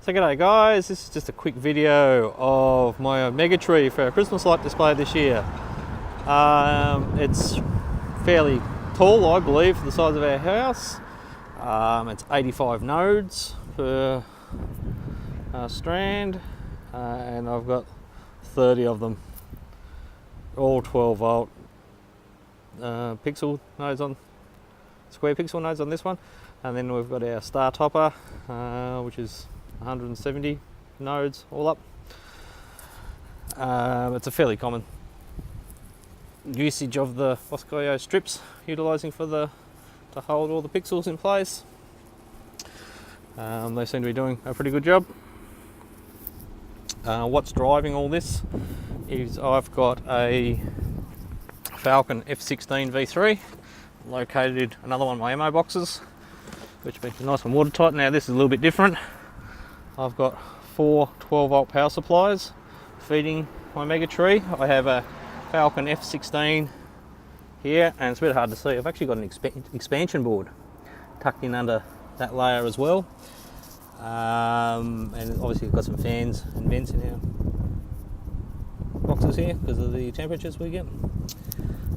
So g'day guys, this is just a quick video of my Megatree for our Christmas light display this year. It's fairly tall, I believe, for the size of our house. It's 85 nodes per strand, and I've got 30 of them, all 12 volt pixel nodes on, square pixel nodes on this one. And then we've got our star topper, which is 170 nodes all up. It's a fairly common usage of the Bosco strips, utilising to hold all the pixels in place. They seem to be doing a pretty good job. What's driving all this is I've got a Falcon F16 V3 located another one of my ammo boxes, which makes it nice and watertight. Now this is a little bit different. I've got 4 12 volt power supplies feeding my Megatree. I have a Falcon F16 here, and it's a bit hard to see. I've actually got an expansion board tucked in under that layer as well. And obviously we've got some fans and vents in our boxes here because of the temperatures we get.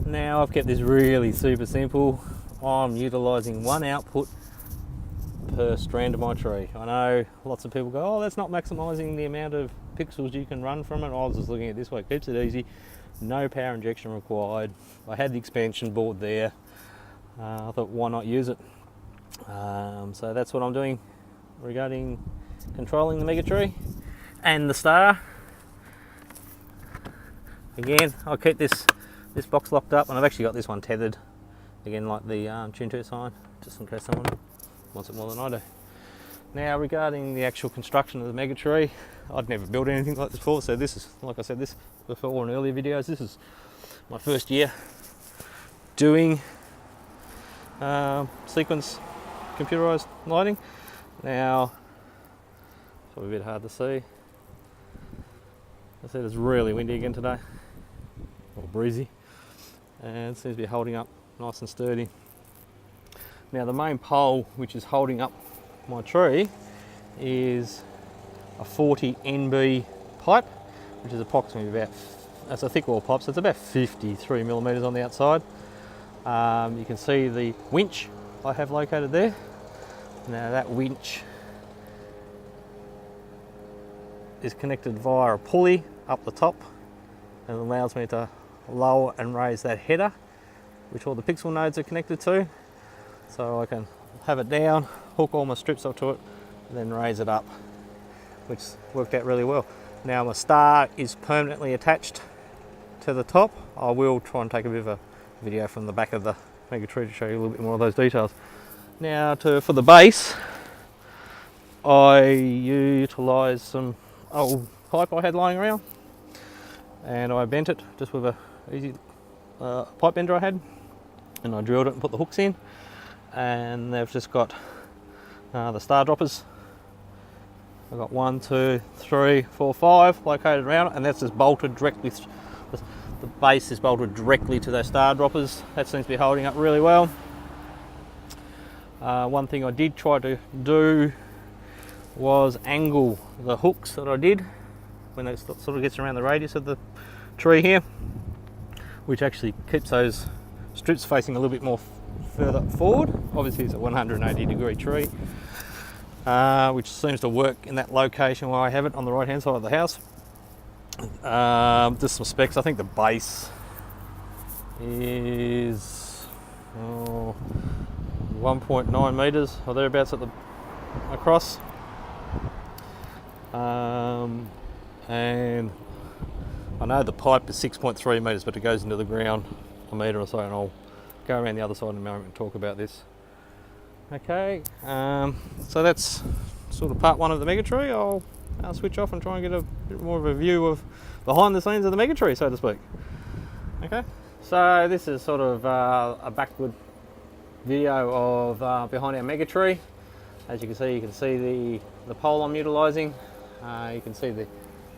Now I've kept this really super simple. I'm utilising one output per strand of my tree. I know lots of people go, oh, that's not maximising the amount of pixels you can run from it. I was just looking at it this way, keeps it easy, no power injection required. I had the expansion board there. I thought, why not use it? So that's what I'm doing regarding controlling the Megatree and the star. Again, I'll keep this box locked up, and I've actually got this one tethered again, like the tune to sign, just in case someone wants it more than I do. Now regarding the actual construction of the Megatree, I'd never built anything like this before, so this is, like I said this before in earlier videos, this is my first year doing sequence computerized lighting. Now it's probably a bit hard to see. I said it's really windy again today, or breezy, and it seems to be holding up nice and sturdy. Now the main pole which is holding up my tree is a 40 NB pipe, which is approximately about, that's a thick wall pipe, so it's about 53 millimeters on the outside. You can see the winch I have located there. Now that winch is connected via a pulley up the top, and it allows me to lower and raise that header, which all the pixel nodes are connected to. So I can have it down, hook all my strips up to it, and then raise it up, which worked out really well. Now my star is permanently attached to the top. I will try and take a bit of a video from the back of the Megatree to show you a little bit more of those details. Now for the base, I utilised some old pipe I had lying around, and I bent it just with a easy pipe bender I had, and I drilled it and put the hooks in. And they've just got the star droppers. I've got 1, 2, 3, 4, 5 located around it, and that's just bolted directly. The base is bolted directly to those star droppers. That seems to be holding up really well. One thing I did try to do was angle the hooks that I did when it sort of gets around the radius of the tree here, which actually keeps those strips facing a little bit more further forward. Obviously it's a 180 degree tree, which seems to work in that location where I have it on the right hand side of the house. Just some specs. I think the base is 1.9 meters or thereabouts across, and I know the pipe is 6.3 meters, but it goes into the ground a meter or so, and I'll go around the other side in a moment and talk about this. Okay, so that's sort of part one of the Megatree. I'll switch off and try and get a bit more of a view of behind the scenes of the Megatree, so to speak. Okay, so this is sort of a backward video of behind our Megatree. As you can see the pole I'm utilising. You can see the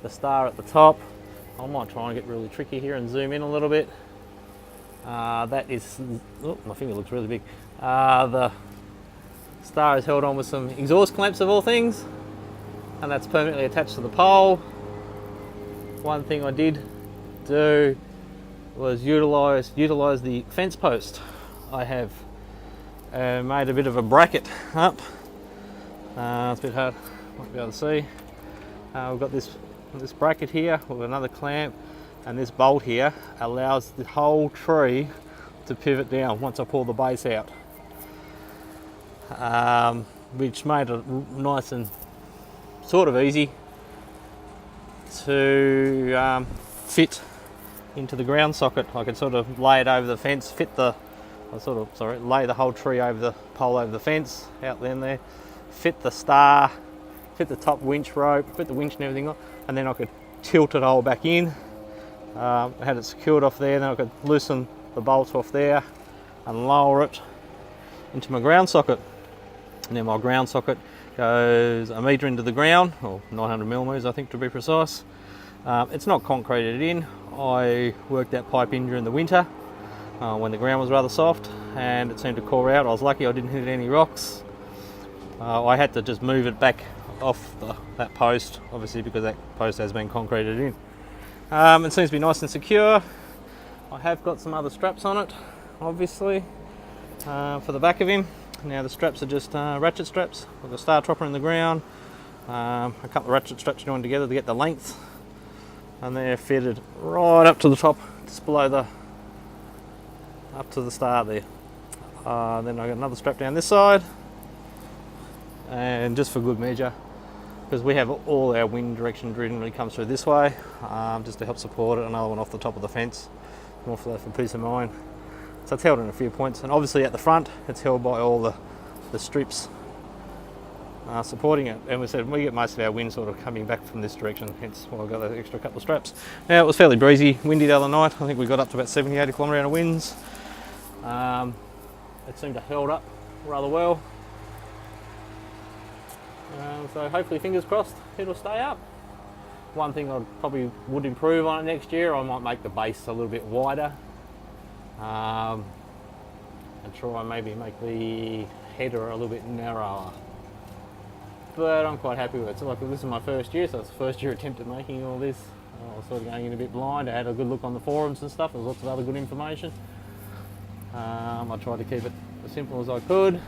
star at the top. I might try and get really tricky here and zoom in a little bit. That is, oh, my finger looks really big. The star is held on with some exhaust clamps of all things. and that's permanently attached to the pole. One thing I did do was utilize the fence post. I have made a bit of a bracket up. It's a bit hard, might be able to see. We've got this bracket here with another clamp, and this bolt here allows the whole tree to pivot down once I pull the base out, which made it nice and sort of easy to fit into the ground socket. I could sort of lay it over the fence, lay the whole tree over the pole over the fence out there, fit the star, fit the top winch rope, fit the winch and everything on, and then I could tilt it all back in. I had it secured off there, then I could loosen the bolts off there and lower it into my ground socket. And then my ground socket goes a metre into the ground, or 900 millimetres I think to be precise. It's not concreted in. I worked that pipe in during the winter when the ground was rather soft, and it seemed to core out. I was lucky I didn't hit any rocks. I had to just move it back off that post, obviously, because that post has been concreted in. It seems to be nice and secure. I have got some other straps on it, obviously, for the back of him. Now the straps are just ratchet straps with a star tropper in the ground, a couple of ratchet straps joined together to get the length, and they're fitted right up to the top, just below up to the star there. Then I got another strap down this side, and just for good measure, because we have all our wind direction generally comes through this way, just to help support it. Another one off the top of the fence, more for peace of mind. So it's held in a few points, and obviously at the front it's held by all the strips supporting it. And we get most of our wind sort of coming back from this direction, hence why I've got that extra couple of straps. Now it was fairly breezy, windy the other night. I think we got up to about 70-80 km/h winds. It seemed to hold up rather well. So hopefully, fingers crossed, it'll stay up. One thing I probably would improve on it next year, I might make the base a little bit wider, and try and maybe make the header a little bit narrower. But I'm quite happy with it. So like, this is my first year, so it's the first year attempt at making all this. I was sort of going in a bit blind. I had a good look on the forums and stuff. There was lots of other good information. I tried to keep it as simple as I could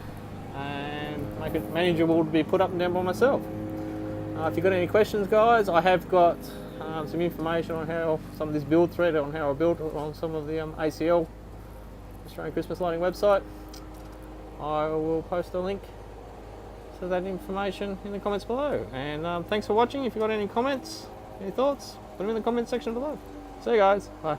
and make it manageable to be put up and down by myself. If you've got any questions, guys, I have got some information on how some of this build thread on how I built it on some of the ACL, Australian Christmas Lighting website. I will post a link to that information in the comments below. And thanks for watching. If you've got any comments, any thoughts, put them in the comment section below. See you guys. Bye.